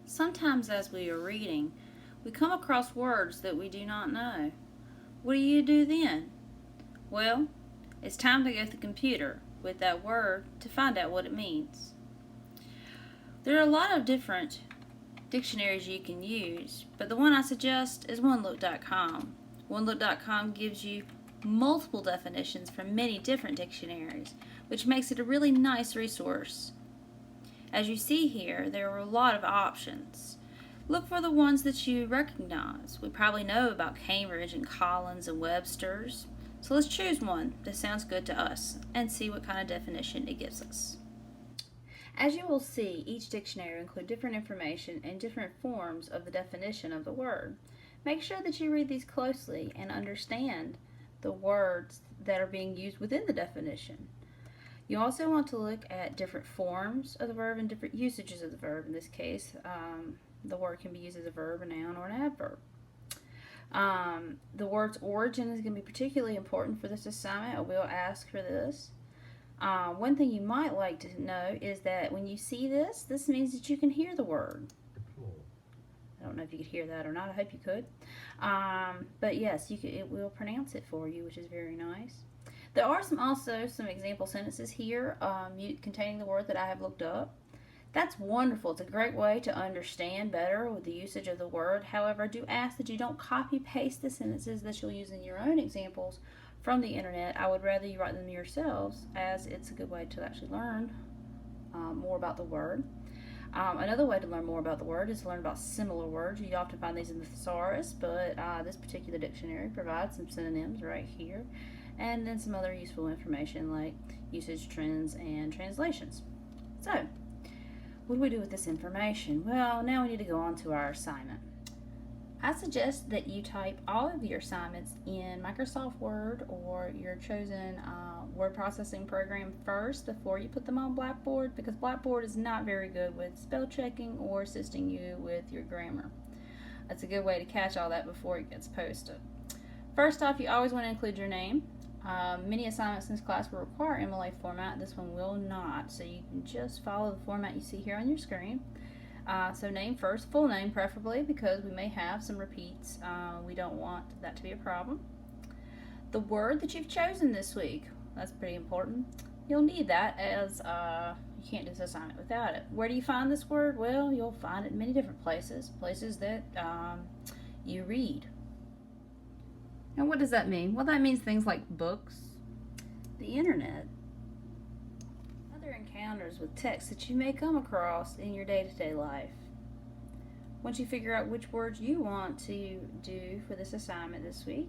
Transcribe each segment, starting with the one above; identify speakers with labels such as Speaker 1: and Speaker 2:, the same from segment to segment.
Speaker 1: Sometimes as we are reading, we come across words that we do not know. What do you do then? Well, it's time to go to the computer with that word to find out what it means. There are a lot of different dictionaries you can use, but the one I suggest is OneLook.com. OneLook.com gives you multiple definitions from many different dictionaries, which makes it a really nice resource. As you see here, there are a lot of options. Look for the ones that you recognize. We probably know about Cambridge and Collins and Webster's. So let's choose one that sounds good to us and see what kind of definition it gives us. As you will see, each dictionary will include different information and different forms of the definition of the word. Make sure that you read these closely and understand the words that are being used within the definition. You also want to look at different forms of the verb and different usages of the verb. In this case, the word can be used as a verb, a noun, or an adverb. The word's origin is going to be particularly important for this assignment. I will ask for this. One thing you might like to know is that when you see this means that you can hear the word. I don't know if you could hear that or not. I hope you could. But yes, it will pronounce it for you, which is very nice. There are also some example sentences here containing the word that I have looked up. That's wonderful. It's a great way to understand better with the usage of the word. However, I do ask that you don't copy paste the sentences that you'll use in your own examples from the internet. I would rather you write them yourselves, as it's a good way to actually learn more about the word. Another way to learn more about the word is to learn about similar words. You often find these in the thesaurus, but this particular dictionary provides some synonyms right here, and then some other useful information like usage trends and translations. So, what do we do with this information? Well, now we need to go on to our assignment. I suggest that you type all of your assignments in Microsoft Word or your chosen word processing program first before you put them on Blackboard, because Blackboard is not very good with spell checking or assisting you with your grammar. That's a good way to catch all that before it gets posted. First off, you always want to include your name. Many assignments in this class will require MLA format. This one will not, so you can just follow the format you see here on your screen. So name first, full name preferably, because we may have some repeats. We don't want that to be a problem. The word that you've chosen this week, that's pretty important. You'll need that, as you can't do this assignment without it. Where do you find this word? Well, you'll find it in many different places that you read. Now, what does that mean? Well, that means things like books, the internet, other encounters with text that you may come across in your day-to-day life. Once you figure out which words you want to do for this assignment this week,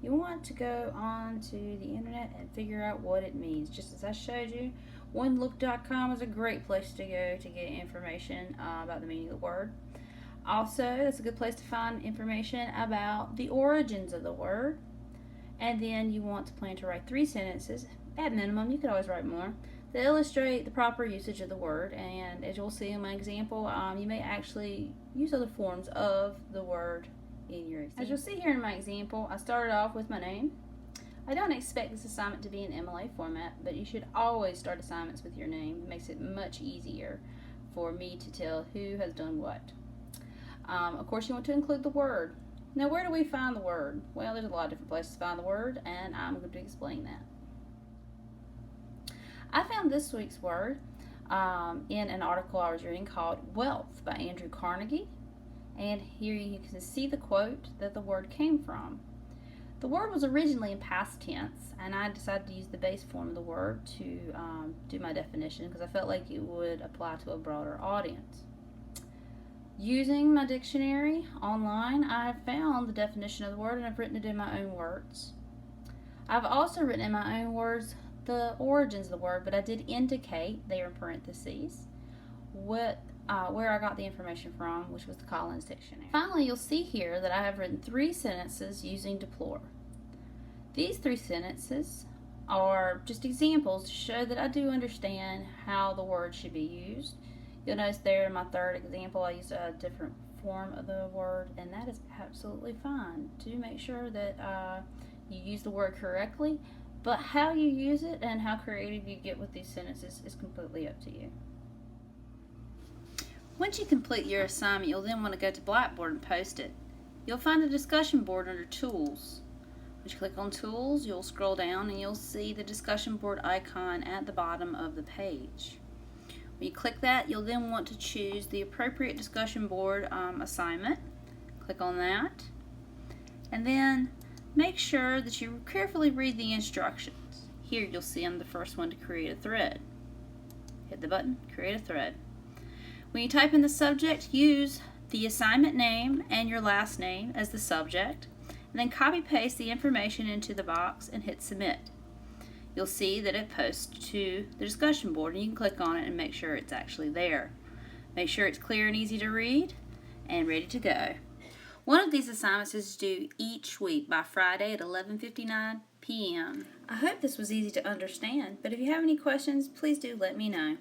Speaker 1: you want to go on to the internet and figure out what it means. Just as I showed you, OneLook.com is a great place to go to get information about the meaning of the word. Also, that's a good place to find information about the origins of the word. And then you want to plan to write 3 sentences. At minimum, you could always write more, that illustrate the proper usage of the word. And as you'll see in my example, you may actually use other forms of the word in your example. As you'll see here in my example, I started off with my name. I don't expect this assignment to be in MLA format, but you should always start assignments with your name. It makes it much easier for me to tell who has done what. Of course, you want to include the word. Now, where do we find the word? Well, there's a lot of different places to find the word, and I'm going to explain that. I found this week's word in an article I was reading called Wealth by Andrew Carnegie. And here you can see the quote that the word came from. The word was originally in past tense, and I decided to use the base form of the word to do my definition because I felt like it would apply to a broader audience. Using my dictionary online, I have found the definition of the word and I've written it in my own words. I've also written in my own words the origins of the word, but I did indicate there in parentheses where I got the information from, which was the Collins Dictionary. Finally, you'll see here that I have written 3 sentences using deplore. These 3 sentences are just examples to show that I do understand how the word should be used. You'll notice there in my third example, I used a different form of the word, and that is absolutely fine. To make sure that you use the word correctly, but how you use it and how creative you get with these sentences is completely up to you. Once you complete your assignment, you'll then want to go to Blackboard and post it. You'll find the discussion board under Tools. Once you click on Tools, you'll scroll down and you'll see the discussion board icon at the bottom of the page. When you click that, you'll then want to choose the appropriate discussion board assignment. Click on that, and then make sure that you carefully read the instructions. Here you'll see I'm the first one to create a thread. Hit the button, create a thread. When you type in the subject, use the assignment name and your last name as the subject, and then copy-paste the information into the box and hit submit. You'll see that it posts to the discussion board, and you can click on it and make sure it's actually there. Make sure it's clear and easy to read and ready to go. One of these assignments is due each week by Friday at 11:59 p.m. I hope this was easy to understand, but if you have any questions, please do let me know.